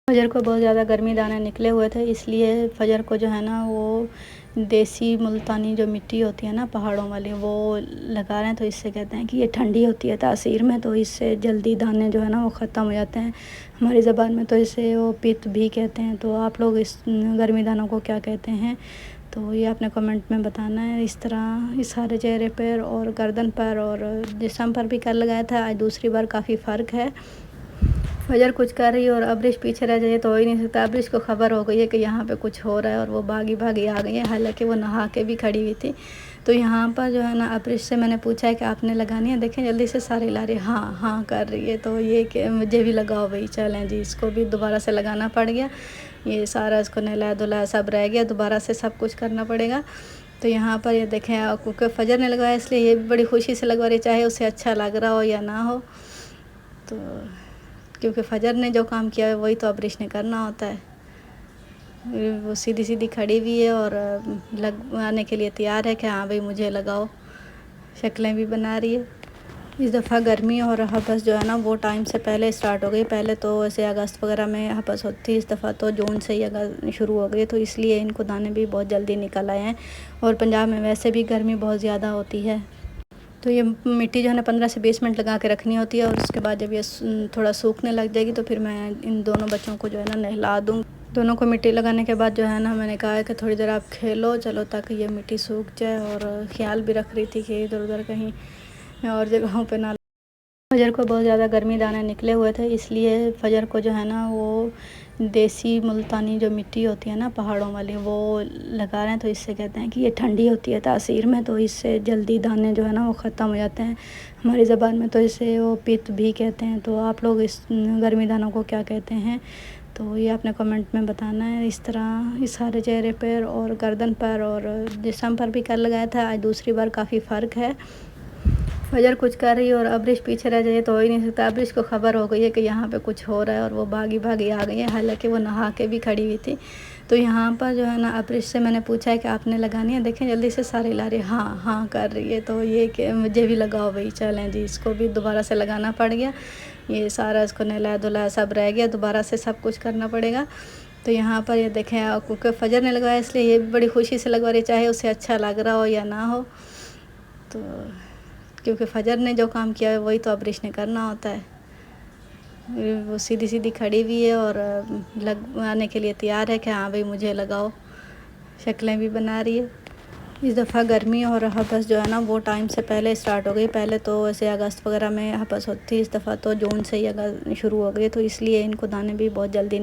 फजर को बहुत ज़्यादा गर्मी दाने निकले हुए थे, इसलिए फजर को जो है ना वो देसी मुल्तानी जो मिट्टी होती है ना पहाड़ों वाली, वो लगा रहे हैं। तो इससे कहते हैं कि ये ठंडी होती है तासीर में, तो इससे जल्दी दाने जो है ना वो ख़त्म हो जाते हैं। हमारी ज़बान में तो इसे वो पित्त भी कहते हैं। तो आप लोग इस गर्मी दानों को क्या कहते हैं, तो ये आपने कमेंट में बताना है। इस तरह इस सारे चेहरे पर और गर्दन पर और जिस्म पर भी कल लगाया था, आज दूसरी बार काफ़ी फ़र्क है। फजर कुछ कर रही है और अब्रिश पीछे रह जाए तो हो ही नहीं सकता। अब्रिश को ख़बर हो गई है कि यहाँ पे कुछ हो रहा है और वो भागी भागी आ गई है, हालांकि वो नहा के भी खड़ी हुई थी। तो यहाँ पर जो है ना अब्रिश से मैंने पूछा है कि आपने लगानी है, देखें जल्दी से सारी ला रही, हाँ हाँ कर रही है। तो ये कि मुझे भी लगाओ भाई, चलें जी। इसको भी दोबारा से लगाना पड़ गया, ये सारा इसको नहलाया धुलाया सब रह गया, दोबारा से सब कुछ करना पड़ेगा। तो यहाँ पर ये देखें, क्योंकि फजर ने लगवाया इसलिए ये भी बड़ी खुशी से लगवा रही, चाहे उसे अच्छा लग रहा हो या ना हो। तो क्योंकि फजर ने जो काम किया है वही तो अब्रिश ने करना होता है। वो सीधी सीधी खड़ी हुई है और लगाने के लिए तैयार है कि हाँ भाई मुझे लगाओ, शक्लें भी बना रही है। इस दफ़ा गर्मी और हपस जो है ना वो टाइम से पहले स्टार्ट हो गई। पहले तो ऐसे अगस्त वगैरह में हपस होती, इस दफ़ा तो जून से ही अगस्त शुरू हो गई, तो इसलिए इनको दाने भी बहुत जल्दी निकल आए हैं। और पंजाब में वैसे भी गर्मी बहुत ज़्यादा होती है। तो ये मिट्टी जो है ना 15 से 20 मिनट लगा के रखनी होती है, और उसके बाद जब ये थोड़ा सूखने लग जाएगी तो फिर मैं इन दोनों बच्चों को जो है ना नहला दूँ। दोनों को मिट्टी लगाने के बाद जो है ना मैंने कहा है कि थोड़ी देर आप खेलो चलो, ताकि ये मिट्टी सूख जाए। और ख्याल भी रख रही थी कि इधर उधर कहीं और जगहों पे ना। फजर को बहुत ज़्यादा गर्मी दाने निकले हुए थे, इसलिए फजर को जो है ना वो देसी मुल्तानी जो मिट्टी होती है ना पहाड़ों वाली, वो लगा रहे हैं। तो इससे कहते हैं कि ये ठंडी होती है तासीर में, तो इससे जल्दी दाने जो है ना वो ख़त्म हो जाते हैं। हमारी ज़बान में तो इसे वो पित्त भी कहते हैं। तो आप लोग इस गर्मी दानों को क्या कहते हैं, तो ये आपने कमेंट में बताना है। इस तरह इस सारे चेहरे पर और गर्दन पर और जिस्म पर भी कल लगाया था, आज दूसरी बार काफ़ी फ़र्क है। फजर कुछ कर रही है और अब्रिश पीछे रह जाए तो हो ही नहीं सकता। अब्रिश को ख़बर हो गई है कि यहाँ पे कुछ हो रहा है और वो भागी भागी आ गई है, हालांकि वो नहा के भी खड़ी हुई थी। तो यहाँ पर जो है ना अब्रिश से मैंने पूछा है कि आपने लगानी है, देखें जल्दी से सारी ला रही, हाँ हाँ कर रही है। तो ये कि मुझे भी लगाओ भाई, चलें जी। इसको भी दोबारा से लगाना पड़ गया, ये सारा इसको नहलाया धुलाया सब रह गया, दोबारा से सब कुछ करना पड़ेगा। तो यहाँ पर ये देखें, क्योंकि फजर ने लगवाया इसलिए ये भी बड़ी खुशी से लगवा रही, चाहे उसे अच्छा लग रहा हो या ना हो। तो क्योंकि फजर ने जो काम किया है वही तो अब्रिश ने करना होता है। वो सीधी सीधी खड़ी हुई है और लगाने के लिए तैयार है कि हाँ भाई मुझे लगाओ, शक्लें भी बना रही है। इस दफ़ा गर्मी और हपस जो है ना वो टाइम से पहले स्टार्ट हो गई। पहले तो ऐसे अगस्त वगैरह में हपस होती, इस दफ़ा तो जून से ही शुरू हो गई, तो इसलिए इनको दाने भी बहुत जल्दी